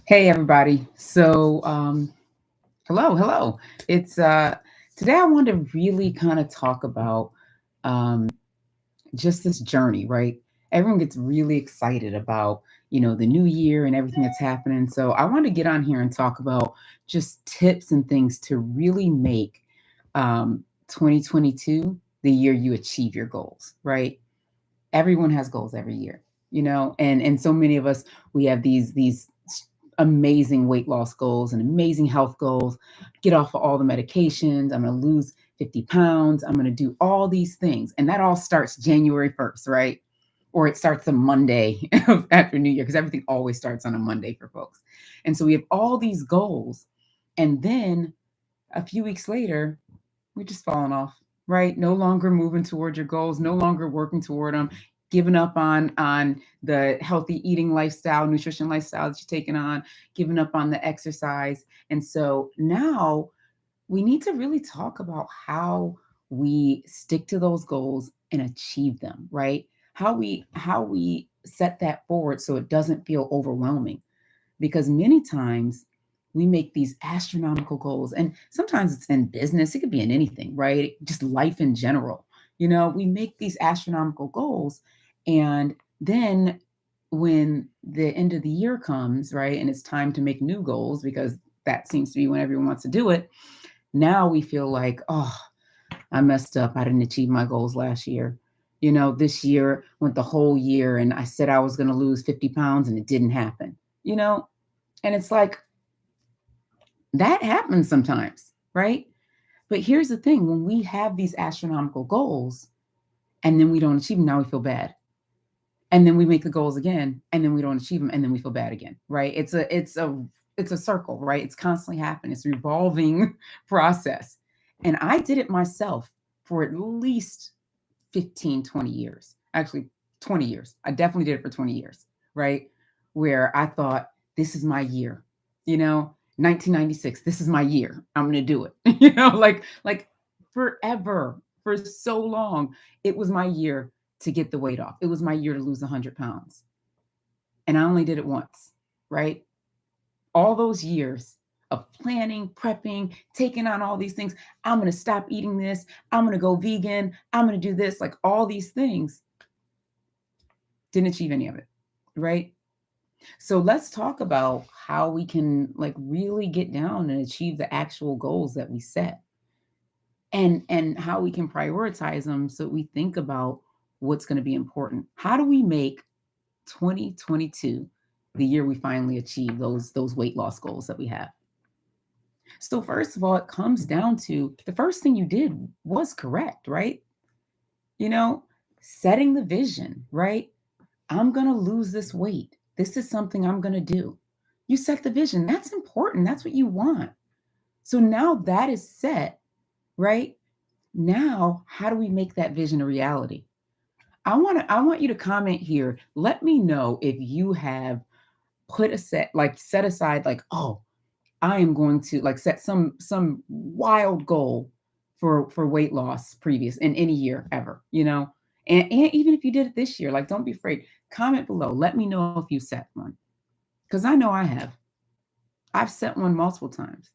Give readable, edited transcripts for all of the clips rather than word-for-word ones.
Hey everybody. Hello. It's Today I want to really kind of talk about um just this journey, right? Everyone gets really excited about, the new year and everything that's happening. So I want to get on here and talk about just tips and things to really make 2022 the year you achieve your goals, right? Everyone has goals every year, and so many of us, we have these amazing weight loss goals and amazing health goals. Get off of all the medications. I'm going to lose 50 pounds. I'm going to do all these things. And that all starts January 1st, right? Or it starts the Monday after New Year, because everything always starts on a Monday for folks. And so we have all these goals. And then a few weeks later, we're just falling off, right? No longer moving towards your goals, no longer working toward them, giving up on the healthy eating lifestyle, nutrition lifestyle that you're taking on, giving up on the exercise. And so now we need to really talk about how we stick to those goals and achieve them, right? How we set that forward so it doesn't feel overwhelming, because many times we make these astronomical goals, and sometimes it's in business, it could be in anything, right? Just life in general. We make these astronomical goals, and then when the end of the year comes, right, and it's time to make new goals, because that seems to be when everyone wants to do it, now we feel like, oh, I messed up, I didn't achieve my goals last year. This year went the whole year and I said I was going to lose 50 pounds and it didn't happen. you know and it's like, that happens sometimes, right? But here's the thing: when we have these astronomical goals and then we don't achieve them, now we feel bad. And then we make the goals again and then we don't achieve them and then we feel bad again, right? It's a circle, right? It's constantly happening. It's a revolving process. And I did it myself for at least 15, 20 years. Actually, 20 years. I definitely did it for 20 years, right? Where I thought, this is my year. 1996, this is my year. I'm going to do it. Like forever, for so long, it was my year to get the weight off. It was my year to lose 100 pounds. And I only did it once, right? All those years of planning, prepping, taking on all these things. I'm going to stop eating this. I'm going to go vegan. I'm going to do this, like all these things. Didn't achieve any of it, right? So let's talk about how we can like really get down and achieve the actual goals that we set, and how we can prioritize them so we think about what's going to be important. How do we make 2022 the year we finally achieve those weight loss goals that we have? So first of all, it comes down to the first thing you did was correct, right? You know, Setting the vision, right? I'm going to lose this weight. This is something I'm going to do. You set the vision. That's important. That's what you want. So now that is set, right? Now, how do we make that vision a reality? I want you to comment here. Let me know if you have put a set aside, like, oh, I am going to like set some wild goal for weight loss previous in any year ever, and even if you did it this year, like, don't be afraid. Comment below. Let me know if you set one, because I know I have. I've set one multiple times.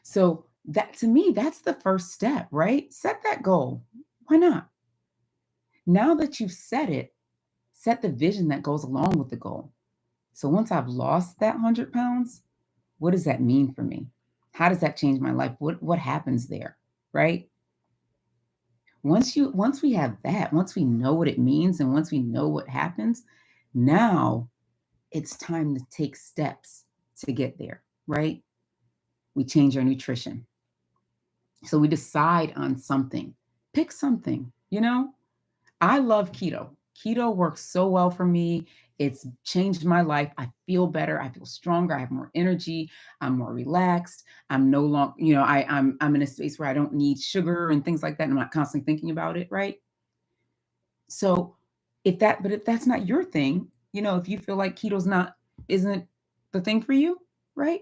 So that, to me, that's the first step, right? Set that goal. Why not? Now that you've set it, set the vision that goes along with the goal. So once I've lost that 100 pounds, what does that mean for me? How does that change my life? What happens there, right? Once we have that, once we know what it means and once we know what happens, now it's time to take steps to get there, right? We change our nutrition. So we decide on something. Pick something, I love keto. Keto works so well for me. It's changed my life. I feel better. I feel stronger. I have more energy. I'm more relaxed. I'm no longer, I'm in a space where I don't need sugar and things like that. And I'm not constantly thinking about it, right? So if that's not your thing, if you feel like keto's not isn't the thing for you, right?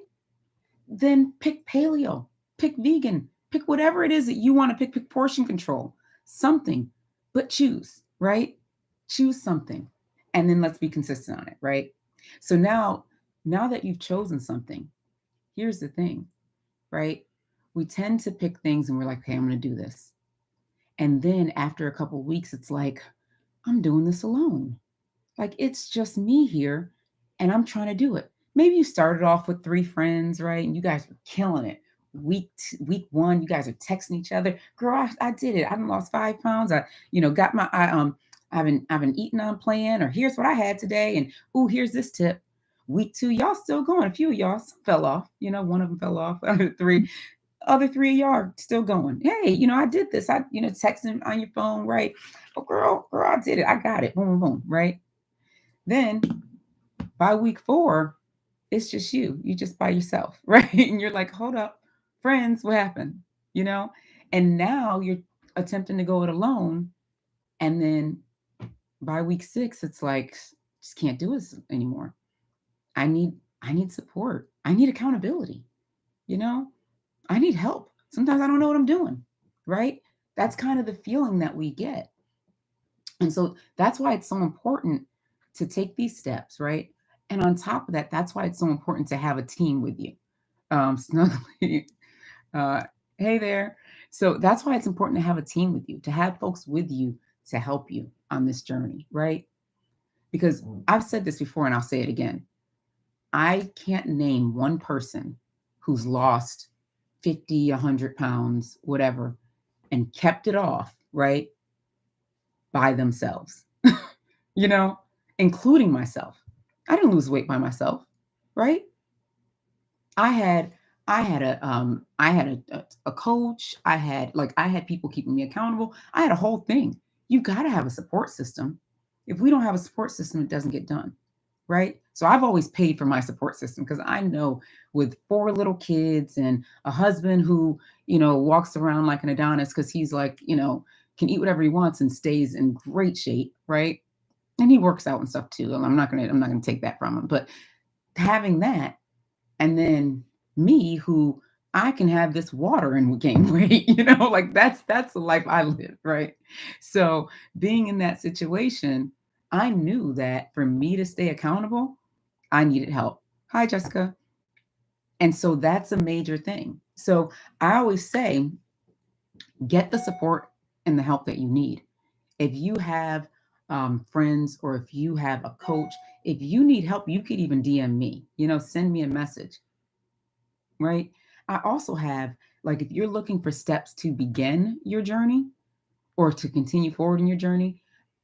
Then pick paleo, pick vegan, pick whatever it is that you want to pick portion control, something, but choose, right? Choose something. And then let's be consistent on it, right? So Now that you've chosen something, here's the thing, right? We tend to pick things and we're like, okay, I'm going to do this. And then after a couple of weeks, it's like, I'm doing this alone. Like it's just me here and I'm trying to do it. Maybe you started off with 3 friends, right? And you guys were killing it. Week one, you guys are texting each other. Girl, I did it. I done lost 5 pounds. Got my I've been eating on plan, or here's what I had today. And here's this tip. Week two, y'all still going. A few of y'all fell off. One of them fell off. Other 3 of y'all are still going. Hey, I did this. Texting on your phone, right? Oh, girl, I did it. I got it. Boom, boom, boom, right? Then by week 4, it's just you. You just by yourself, right? And you're like, hold up, friends, what happened? You know? And now you're attempting to go it alone. And then by week 6, it's like, just can't do this anymore. I need support. I need accountability. You know, I need help. Sometimes I don't know what I'm doing, right? That's kind of the feeling that we get. And so that's why it's so important to take these steps, right? And on top of that, that's why it's so important to have a team with you. Snuggly, uh, hey there. So that's why it's important to have a team with you, to have folks with you to help you on this journey, right? Because I've said this before and I'll say it again. I can't name one person who's lost 50, 100 pounds, whatever, and kept it off, right? By themselves, including myself. I didn't lose weight by myself, right? I had a coach. I had people keeping me accountable. I had a whole thing. You got to have a support system. If we don't have a support system, it doesn't get done, right? So I've always paid for my support system because I know with 4 little kids and a husband who, walks around like an Adonis because he's like, can eat whatever he wants and stays in great shape, right? And he works out and stuff too. And I'm not gonna take that from him. But having that, and then me who I can have this water and gain weight, like that's the life I live, right? So being in that situation, I knew that for me to stay accountable, I needed help. Hi, Jessica. And so that's a major thing. So I always say, get the support and the help that you need. If you have friends or if you have a coach, if you need help, you could even DM me, send me a message, right? I also have, like, if you're looking for steps to begin your journey or to continue forward in your journey,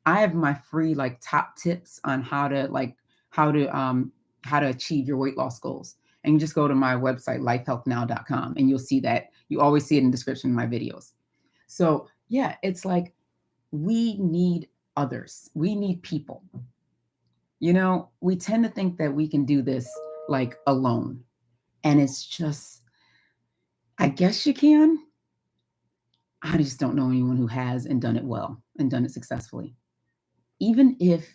I have my free like top tips on how to um how to achieve your weight loss goals. And you just go to my website, lifehealthnow.com, and you'll see that. You always see it in the description of my videos. So yeah, it's like we need others. We need people. We tend to think that we can do this like alone. And it's just, I guess you can. I just don't know anyone who has and done it well and done it successfully. Even if,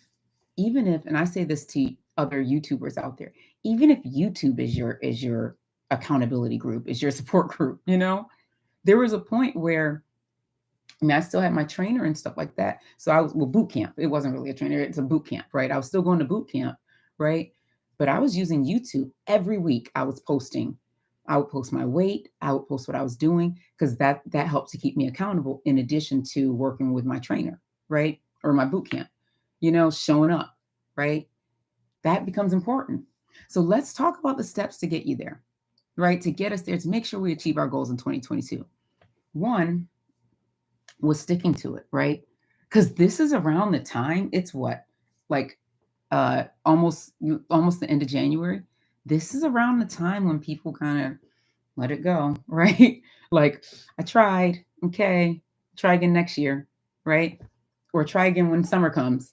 and I say this to other YouTubers out there, even if YouTube is your accountability group, is your support group, there was a point where I still had my trainer and stuff like that. So I was, boot camp. It wasn't really a trainer. It's a boot camp, right? I was still going to boot camp, right? But I was using YouTube every week. I would post my weight. I would post what I was doing because that helped to keep me accountable in addition to working with my trainer, right? Or my boot camp, showing up, right? That becomes important. So let's talk about the steps to get you there, right? To get us there, to make sure we achieve our goals in 2022. One, was sticking to it, right? Because this is around the time, it's what, like almost the end of January. This is around the time when people kind of let it go, right? Like, I tried, okay, try again next year, right? Or try again when summer comes,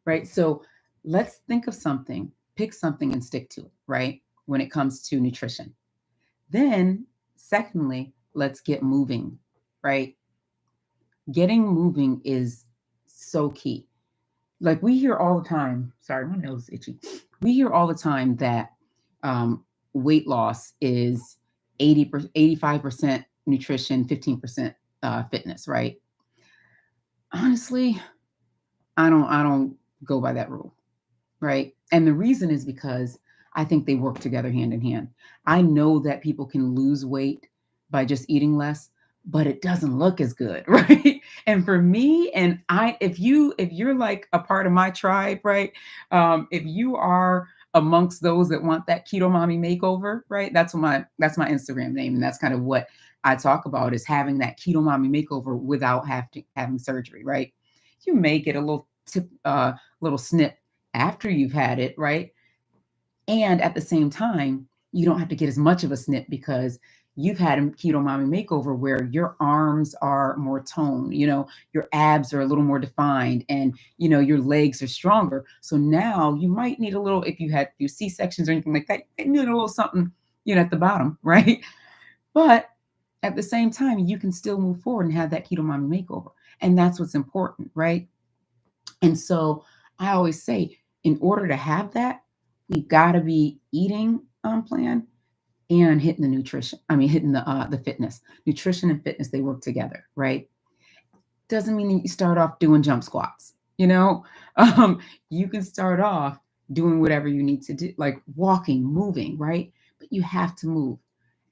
right? So let's think of something, pick something and stick to it, right? When it comes to nutrition. Then, secondly, let's get moving, right? Getting moving is so key. Like we hear all the time, sorry, my nose is itchy. We hear all the time that weight loss is 85% nutrition, 15% fitness, right? Honestly, I don't go by that rule, right? And the reason is because I think they work together hand in hand. I know that people can lose weight by just eating less, but it doesn't look as good, right? And for me, and I, if you're like a part of my tribe, right? If you are amongst those that want that keto mommy makeover, right? That's my Instagram name, and that's kind of what I talk about, is having that keto mommy makeover without having surgery, right? You may get a little snip after you've had it, right? And at the same time, you don't have to get as much of a snip because you've had a keto mommy makeover where your arms are more toned, your abs are a little more defined, and your legs are stronger. So now you might need a little, if you had a few C-sections or anything like that, you need a little something, at the bottom, right? But at the same time, you can still move forward and have that keto mommy makeover. And that's what's important, right? And so I always say, in order to have that, we've got to be eating on plan and hitting the nutrition. I mean, hitting the fitness. Nutrition and fitness, they work together, right? Doesn't mean that you start off doing jump squats. You can start off doing whatever you need to do, like walking, moving, right? But you have to move.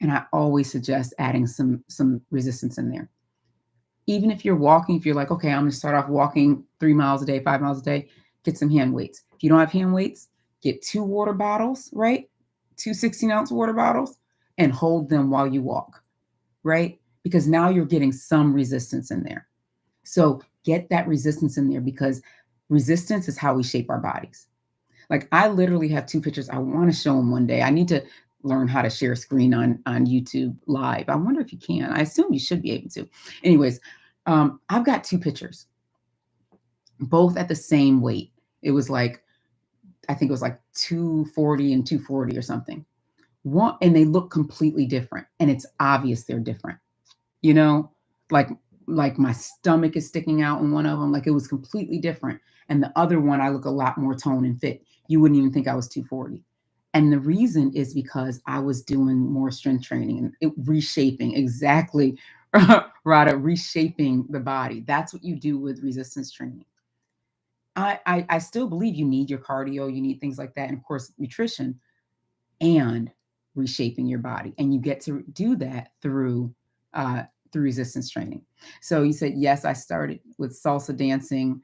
And I always suggest adding some resistance in there. Even if you're walking, if you're like, okay, I'm going to start off walking 3 miles a day, 5 miles a day, get some hand weights. If you don't have hand weights, get 2 water bottles, right? 2 16-ounce water bottles, and hold them while you walk, right? Because now you're getting some resistance in there. So get that resistance in there, because resistance is how we shape our bodies. Like, I literally have 2 pictures. I want to show them one day. I need to learn how to share screen on YouTube Live. I wonder if you can. I assume you should be able to. Anyways, I've got 2 pictures, both at the same weight. It was like, I think it was like 240 and 240 or something. And they look completely different. And it's obvious they're different. Like my stomach is sticking out in one of them. Like, it was completely different. And the other one, I look a lot more toned and fit. You wouldn't even think I was 240. And the reason is because I was doing more strength training and reshaping, exactly, Rada, reshaping the body. That's what you do with resistance training. I still believe you need your cardio, you need things like that, and of course, nutrition and reshaping your body. And you get to do that through resistance training. So you said, yes, I started with salsa dancing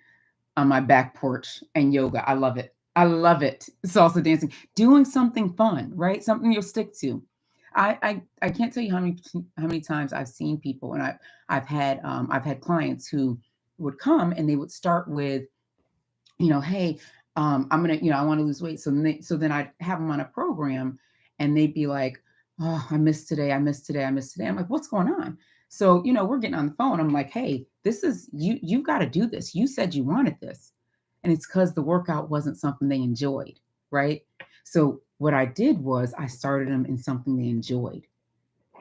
on my back porch and yoga. I love it. I love it. Salsa dancing, doing something fun, right? Something you'll stick to. I can't tell you how many times I've seen people, and I've had clients who would come and they would start with, hey, I'm gonna, I want to lose weight. So then I'd have them on a program, and they'd be like, oh, I missed today. I missed today. I missed today. I'm like, what's going on? So, we're getting on the phone. I'm like, hey, this is you've got to do this. You said you wanted this. And it's because the workout wasn't something they enjoyed, right? So what I did was I started them in something they enjoyed,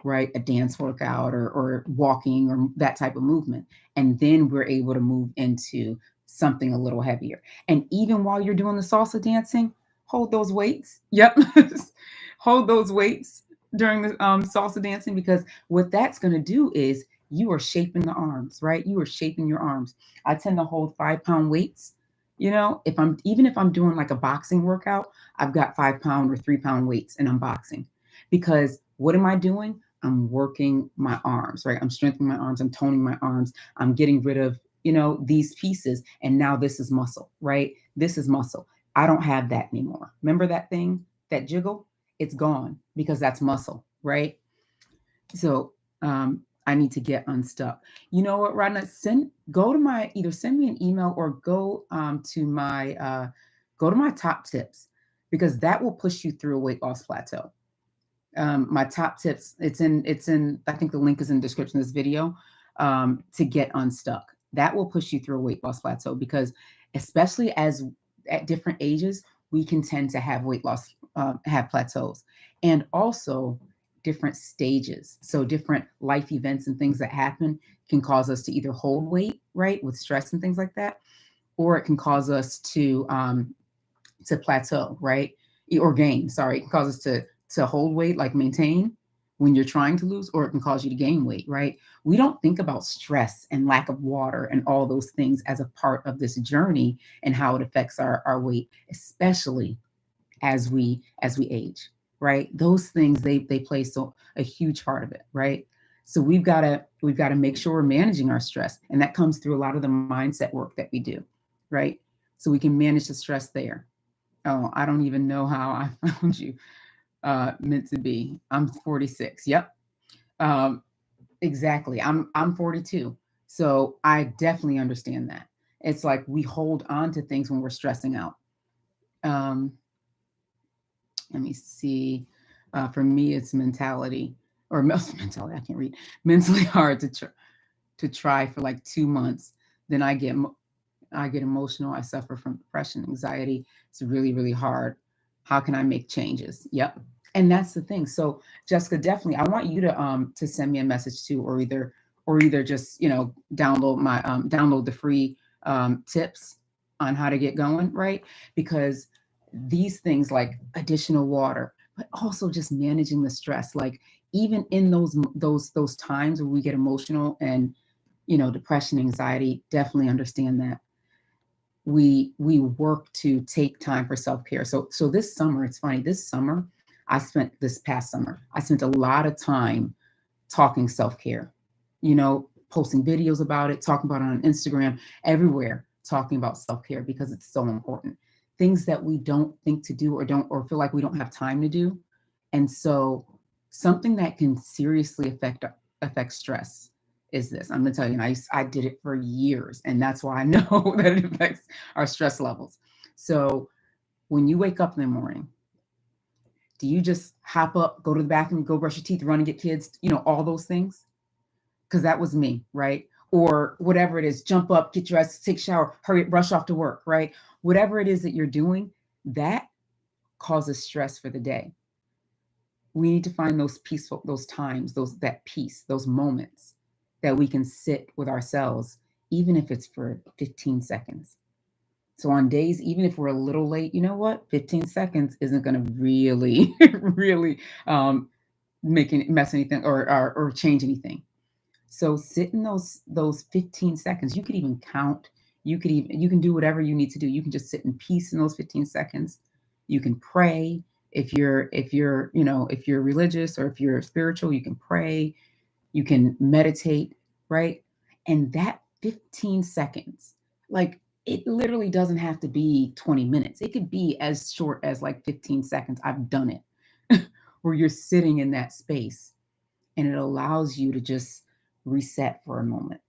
right? A dance workout or walking or that type of movement. And then we're able to move into something a little heavier. And even while you're doing the salsa dancing, hold those weights. Yep. Hold those weights during the salsa dancing, because what that's going to do is you are shaping the arms, right? You are shaping your arms. I tend to hold 5-pound weights. If I'm doing like a boxing workout, I've got 5-pound or 3-pound weights and I'm boxing, because what am I doing? I'm working my arms, right? I'm strengthening my arms. I'm toning my arms. I'm getting rid of, these pieces. And now this is muscle, right? This is muscle. I don't have that anymore. Remember that thing, that jiggle? It's gone, because that's muscle, right? So I need to get unstuck. You know what, Rodna? Either send me an email or go to my top tips, because that will push you through a weight loss plateau. My top tips, it's in, I think the link is in the description of this video, to get unstuck. That will push you through a weight loss plateau, because especially at different ages, we can tend to have weight loss, have plateaus, and also different stages. So different life events and things that happen can cause us to either hold weight, right, with stress and things like that, or it can cause us to plateau, right, or gain. Sorry, it can cause us to hold weight, like maintain when you're trying to lose, or it can cause you to gain weight, right? We don't think about stress and lack of water and all those things as a part of this journey and how it affects our weight, especially as we age, right? Those things, they play so a huge part of it, right? So we've got to make sure we're managing our stress, and that comes through a lot of the mindset work that we do, right? So we can manage the stress there. Oh, I don't even know how I found you, meant to be. I'm 46. Yep. Um, exactly. I'm 42. So I definitely understand that. It's like we hold on to things when we're stressing out. Um, let me see. For me, it's mentality or mentality. I can't read. Mentally hard to try for like 2 months. Then I get emotional. I suffer from depression, anxiety. It's really, really hard. How can I make changes? Yep. And that's the thing. So Jessica, definitely, I want you to send me a message too, or either just download the free tips on how to get going, right? Because these things like additional water, but also just managing the stress, like even in those times where we get emotional and depression, anxiety, definitely understand that we work to take time for self-care. So this summer, it's funny, this past summer, I spent a lot of time talking self-care, posting videos about it, talking about it on Instagram, everywhere, talking about self-care because it's so important. Things that we don't think to do or feel like we don't have time to do. And so something that can seriously affect stress is this. I'm gonna tell you, and I did it for years, and that's why I know that it affects our stress levels. So when you wake up in the morning, do you just hop up, go to the bathroom, go brush your teeth, run and get kids, all those things? Because that was me, right? Or whatever it is, jump up, get dressed, take a shower, hurry, rush off to work, right? Whatever it is that you're doing, that causes stress for the day. We need to find those times, that peace, those moments that we can sit with ourselves, even if it's for 15 seconds. So on days, even if we're a little late, you know what? 15 seconds isn't going to really, really mess anything or change anything. So sit in those 15 seconds. You could even count. You can do whatever you need to do. You can just sit in peace in those 15 seconds. You can pray. If you're religious or if you're spiritual, you can pray. You can meditate, right? And that 15 seconds, like it literally doesn't have to be 20 minutes. It could be as short as like 15 seconds. I've done it where you're sitting in that space and it allows you to just reset for a moment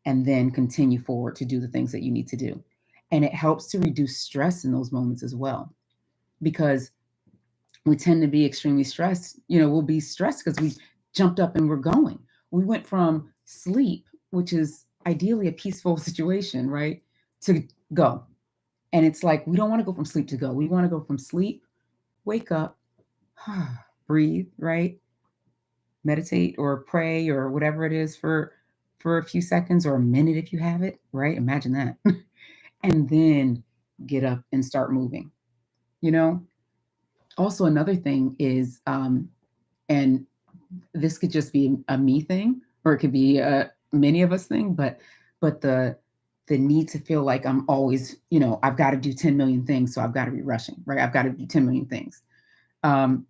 and then continue forward to do the things that you need to do. And it helps to reduce stress in those moments as well, because we tend to be extremely stressed. We'll be stressed because we jumped up and we're going. We went from sleep, which is ideally a peaceful situation, right, to go. And it's like we don't want to go from sleep to go. We want to go from sleep, wake up, breathe, right? Meditate or pray or whatever it is for a few seconds or a minute if you have it, right? Imagine that. And then get up and start moving. You know, Also another thing is, and this could just be a me thing, or it could be a many of us thing, but the need to feel like I'm always, I've got to do 10 million things, so I've got to be rushing, right? I've got to do 10 million things. Um,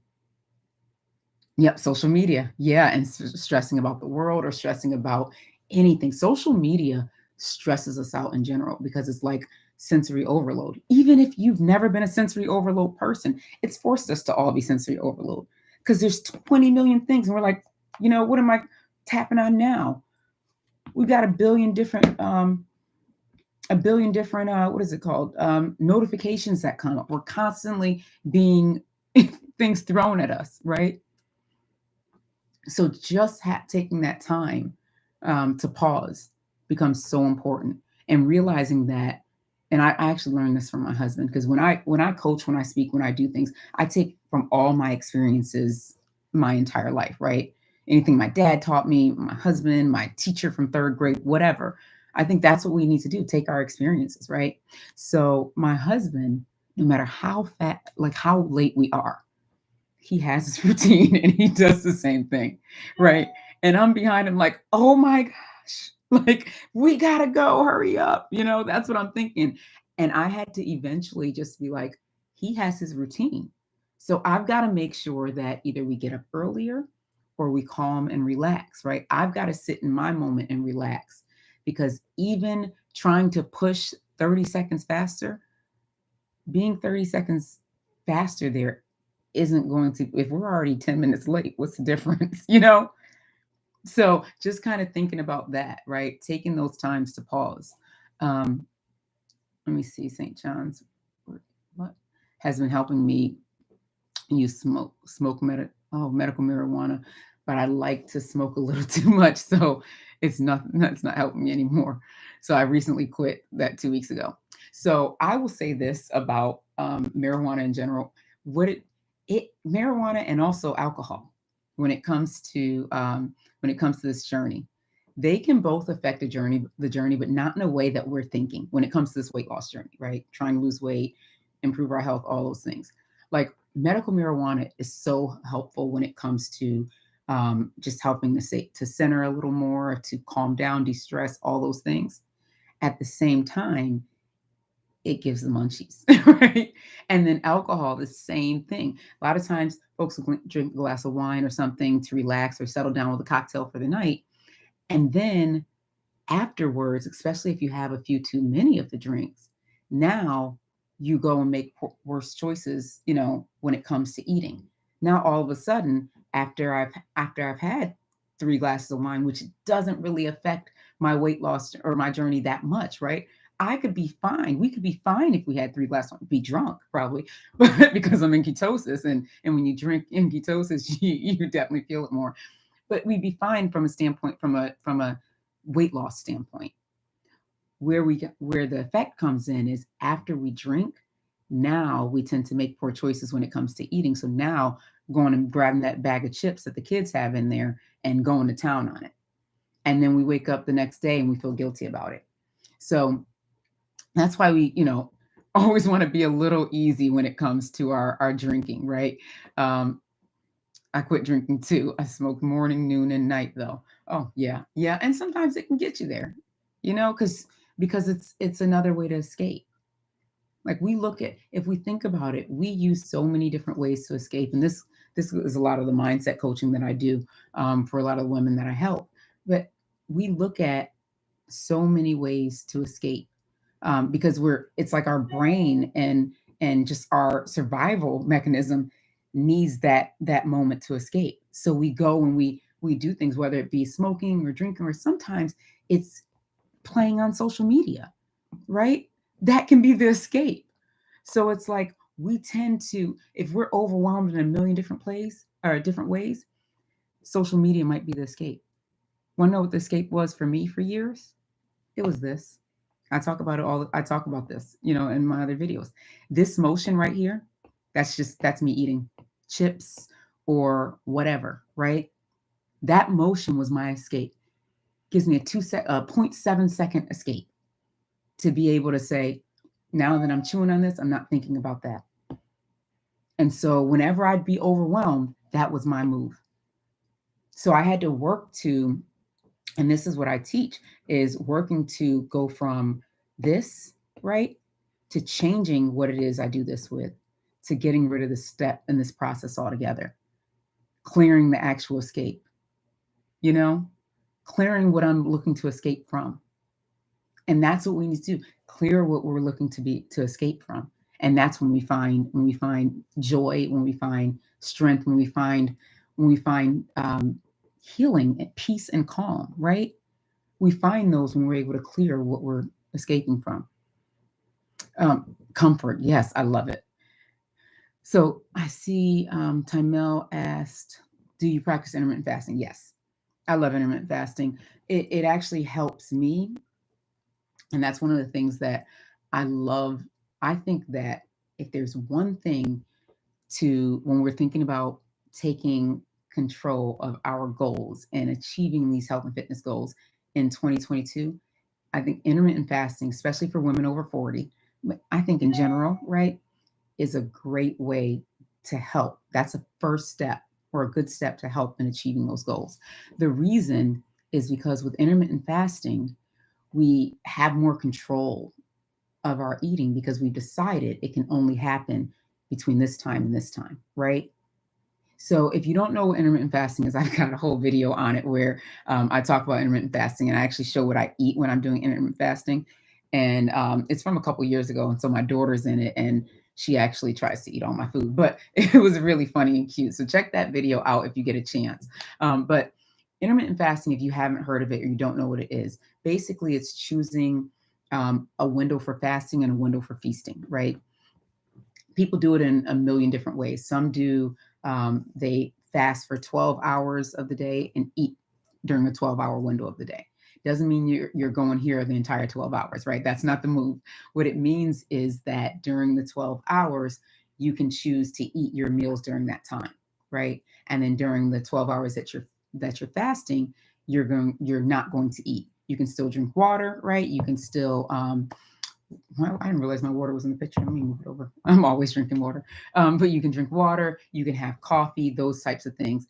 Yep, social media. Yeah, and stressing about the world or stressing about anything. Social media stresses us out in general because it's like sensory overload. Even if you've never been a sensory overload person, it's forced us to all be sensory overload because there's 20 million things and we're like, what am I tapping on now? We've got a billion different what is it called? Notifications that come up. We're constantly being things thrown at us, right? So just taking that time to pause becomes so important, and realizing that. And I actually learned this from my husband, because when I coach, when I speak, when I do things, I take from all my experiences my entire life, right? Anything my dad taught me, my husband, my teacher from third grade, whatever. I think that's what we need to do, take our experiences, right? So my husband, no matter how fat, like how late we are, he has his routine and he does the same thing, right? And I'm behind him like, oh my gosh, like we gotta go, hurry up. That's what I'm thinking. And I had to eventually just be like, he has his routine. So I've got to make sure that either we get up earlier or we calm and relax, right? I've got to sit in my moment and relax, because even trying to push 30 seconds faster, being 30 seconds faster there isn't going to, if we're already 10 minutes late, what's the difference, you know? So just kind of thinking about that, right? Taking those times to pause. Um, Let me see, St. John's what has been helping me use medical marijuana, but I like to smoke a little too much, so it's not helping me anymore. So I recently quit that 2 weeks ago. So I will say this about marijuana in general: what it marijuana and also alcohol, when it comes to this journey, they can both affect the journey, but not in a way that we're thinking when it comes to this weight loss journey, right? Trying to lose weight, improve our health, all those things. Like medical marijuana is so helpful when it comes to just helping to center a little more, to calm down, de-stress, all those things. At the same time, it gives the munchies, right? And then alcohol, the same thing. A lot of times, folks will drink a glass of wine or something to relax or settle down with a cocktail for the night. And then afterwards, especially if you have a few too many of the drinks, now you go and make worse choices, when it comes to eating. Now all of a sudden, after I've had 3 glasses of wine, which doesn't really affect my weight loss or my journey that much, right? I could be fine. We could be fine if we had 3 glasses, be drunk probably, but because I'm in ketosis, and when you drink in ketosis, you definitely feel it more. But we'd be fine from a standpoint, from a weight loss standpoint. Where the effect comes in is after we drink, now we tend to make poor choices when it comes to eating. So now going and grabbing that bag of chips that the kids have in there and going to town on it. And then we wake up the next day and we feel guilty about it. So that's why we, always want to be a little easy when it comes to our drinking, right? Um, I quit drinking too. I smoke morning, noon, and night though. Oh yeah, yeah, and sometimes it can get you there, because it's another way to escape. Like if we think about it, we use so many different ways to escape, and this is a lot of the mindset coaching that I do for a lot of women that I help. But we look at so many ways to escape, because it's like our brain and just our survival mechanism needs that moment to escape. So we go and we do things, whether it be smoking or drinking, or sometimes it's playing on social media, right? That can be the escape. So it's like we tend to, if we're overwhelmed in a million different plays or different ways, social media might be the escape. Want to know what the escape was for me for years? It was this. I talk about this, in my other videos. This motion right here, that's me eating chips or whatever, right? That motion was my escape. Gives me a 0.7 second escape to be able to say, now that I'm chewing on this, I'm not thinking about that. And so whenever I'd be overwhelmed, that was my move. So I had to work to, and this is what I teach, is working to go from this, right, to changing what it is I do this with, to getting rid of this step in this process altogether, clearing the actual escape, you know, clearing what I'm looking to escape from. And that's what we need to do, clear what we're looking to escape from. And that's when we find joy, when we find strength, when we find healing and peace and calm, right? We find those when we're able to clear what we're escaping from. Comfort, yes, I love it. So I see Timel asked, do you practice intermittent fasting? Yes, I love intermittent fasting. It actually helps me. And that's one of the things that I love. I think that if there's one thing when we're thinking about taking control of our goals and achieving these health and fitness goals in 2022, I think intermittent fasting, especially for women over 40, but I think in general, right, is a great way to help. That's a first step, or a good step to help in achieving those goals. The reason is because with intermittent fasting, we have more control of our eating, because we've decided it can only happen between this time and this time, right? So if you don't know what intermittent fasting is, I've got a whole video on it where I talk about intermittent fasting, and I actually show what I eat when I'm doing intermittent fasting. And it's from a couple years ago. And so my daughter's in it, and she actually tries to eat all my food, but it was really funny and cute. So check that video out if you get a chance. But intermittent fasting, if you haven't heard of it or you don't know what it is, basically it's choosing a window for fasting and a window for feasting, right? People do it in a million different ways. Some do, they fast for 12 hours of the day and eat during a 12-hour window of the day. Doesn't mean you're going here the entire 12 hours, right? That's not the move. What it means is that during the 12 hours, you can choose to eat your meals during that time, right? And then during the 12 hours that you're fasting, you're not going to eat. You can still drink water, right? You can still well, I didn't realize my water was in the picture. Let me move it over. I'm always drinking water. But you can drink water, you can have coffee, those types of things,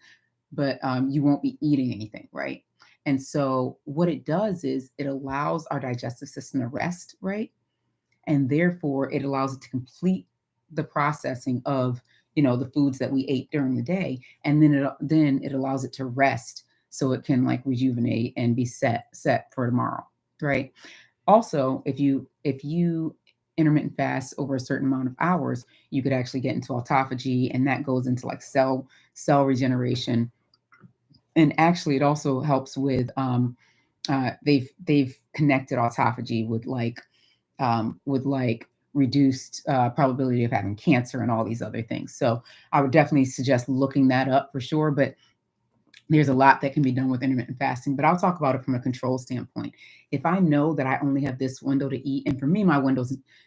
but you won't be eating anything, right? And so what it does is it allows our digestive system to rest, right? And therefore it allows it to complete the processing of, the foods that we ate during the day. And then it allows it to rest so it can like rejuvenate and be set for tomorrow, right? Also, if you intermittent fast over a certain amount of hours, you could actually get into autophagy, and that goes into like cell regeneration. And actually, it also helps with they've connected autophagy with like reduced probability of having cancer and all these other things. So I would definitely suggest looking that up for sure. But there's a lot that can be done with intermittent fasting, but I'll talk about it from a control standpoint. If I know that I only have this window to eat, and for me, my window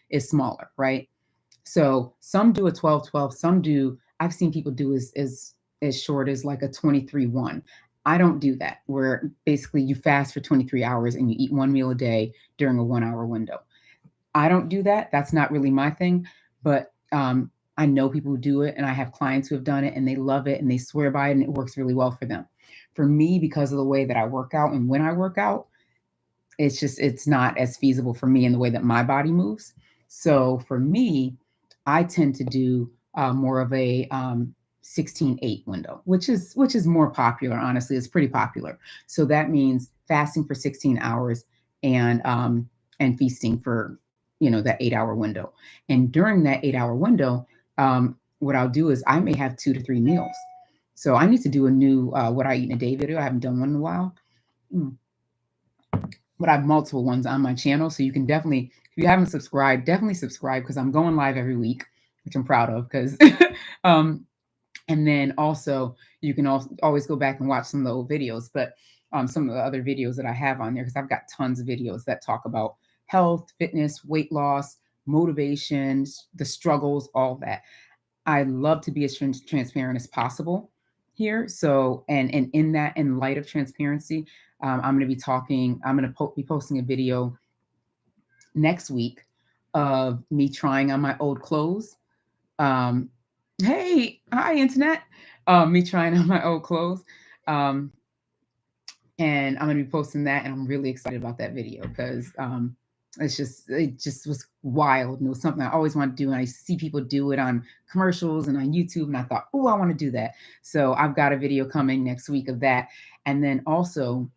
is smaller, right? So some do a 12-12, some do, I've seen people do as short as like a 23-1. I don't do that, where basically you fast for 23 hours and you eat one meal a day during a 1 hour window. I don't do that. That's not really my thing, but I know people who do it, and I have clients who have done it and they love it and they swear by it and it works really well for them. For me, because of the way that I work out and when I work out, it's not as feasible for me in the way that my body moves. So for me, I tend to do more of a 16-8 window, which is more popular. Honestly, it's pretty popular. So that means fasting for 16 hours and feasting for that 8 hour window. And during that 8 hour window, what I'll do is I may have 2 to 3 meals. So I need to do a new what I eat in a day video. I haven't done one in a while. But I have multiple ones on my channel. So you can definitely, if you haven't subscribed, definitely subscribe, because I'm going live every week, which I'm proud of, because and then also you can always go back and watch some of the old videos, but some of the other videos that I have on there, because I've got tons of videos that talk about health, fitness, weight loss, motivation, the struggles, all that. I love to be as transparent as possible here. So, and in that, in light of transparency, I'm going to be posting a video next week of me trying on my old clothes. Hey, hi, internet. Me trying on my old clothes. And I'm going to be posting that, and I'm really excited about that video because it just was wild. And it was something I always wanted to do, and I see people do it on commercials and on YouTube, and I thought, oh, I want to do that. So I've got a video coming next week of that. And then also,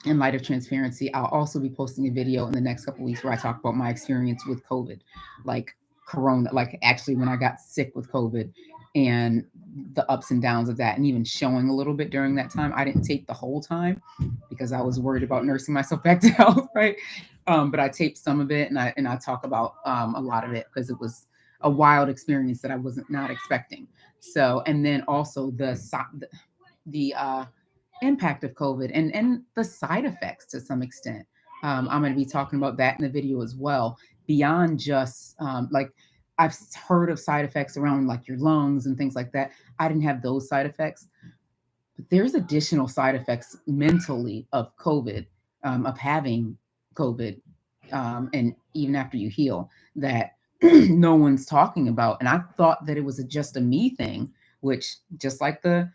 in light of transparency, I'll also be posting a video in the next couple of weeks where I talk about my experience with COVID, like Corona, like actually when I got sick with COVID and the ups and downs of that, and even showing a little bit during that time. I didn't tape the whole time because I was worried about nursing myself back to health, right? But I taped some of it, and I talk about a lot of it because it was a wild experience that I wasn't not expecting. So, and then also the impact of COVID and the side effects to some extent. I'm going to be talking about that in the video as well, beyond just like I've heard of side effects around like your lungs and things like that. I didn't have those side effects, but there's additional side effects mentally of COVID, of having COVID, and even after you heal, that no one's talking about. And I thought that it was just a me thing, which just like the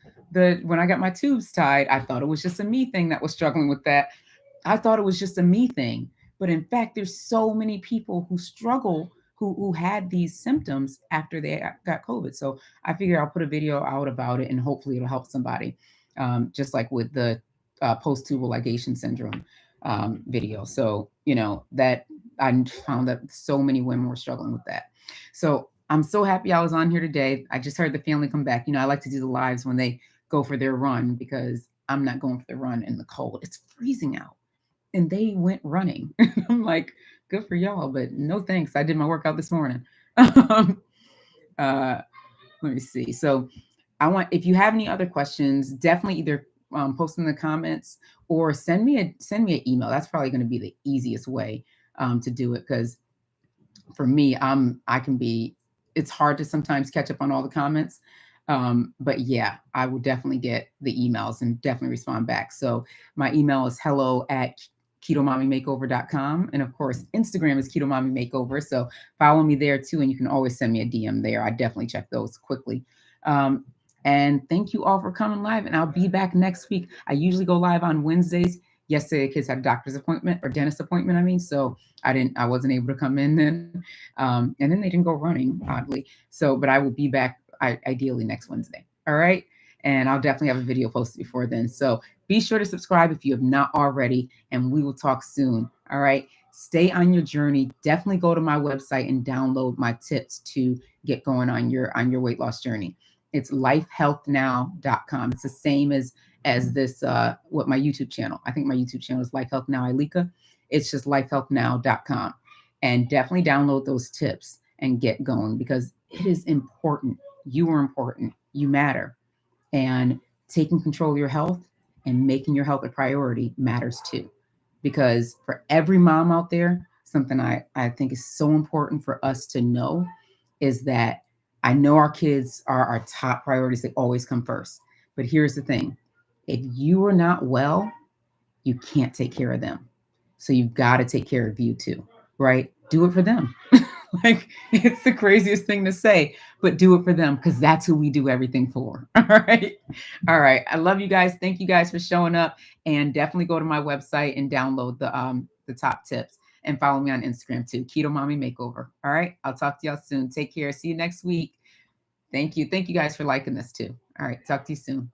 when I got my tubes tied, I thought it was just a me thing that was struggling with that. I thought it was just a me thing. But in fact, there's so many people who struggle, who had these symptoms after they got COVID. So I figure I'll put a video out about it, and hopefully it'll help somebody. Just like with the post-tubal ligation syndrome video. So, that I found that so many women were struggling with that. So I'm so happy I was on here today. I just heard the family come back. I like to do the lives when they go for their run, because I'm not going for the run in the cold. It's freezing out. And they went running. I'm like, good for y'all, but no thanks. I did my workout this morning. Let me see. So if you have any other questions, definitely either post in the comments or send me an email. That's probably going to be the easiest way to do it, because for me, it's hard to sometimes catch up on all the comments. But yeah, I will definitely get the emails and definitely respond back. So my email is hello@ketomommymakeover.com. And of course, Instagram is Keto Mommy Makeover. So follow me there too. And you can always send me a DM there. I definitely check those quickly. And thank you all for coming live. And I'll be back next week. I usually go live on Wednesdays. Yesterday, the kids had a doctor's appointment, or dentist appointment, so I wasn't able to come in then. And then they didn't go running, oddly. So, but I will be back ideally next Wednesday. All right. And I'll definitely have a video posted before then. So be sure to subscribe if you have not already, and we will talk soon. All right. Stay on your journey. Definitely go to my website and download my tips to get going on your weight loss journey. It's lifehealthnow.com. It's the same as this what my YouTube channel. I think my YouTube channel is Life Health Now Ileka. It's just lifehealthnow.com. And definitely download those tips and get going, because it is important. You are important. You matter. And taking control of your health and making your health a priority matters too. Because for every mom out there, something I think is so important for us to know is that I know our kids are our top priorities. They always come first. But here's the thing. If you are not well, you can't take care of them. So you've got to take care of you too, right? Do it for them. Like, it's the craziest thing to say, but do it for them, because that's who we do everything for. All right. All right. I love you guys. Thank you guys for showing up, and definitely go to my website and download the top tips, and follow me on Instagram too. Keto Mommy Makeover. All right. I'll talk to y'all soon. Take care. See you next week. Thank you. Thank you guys for liking this too. All right. Talk to you soon.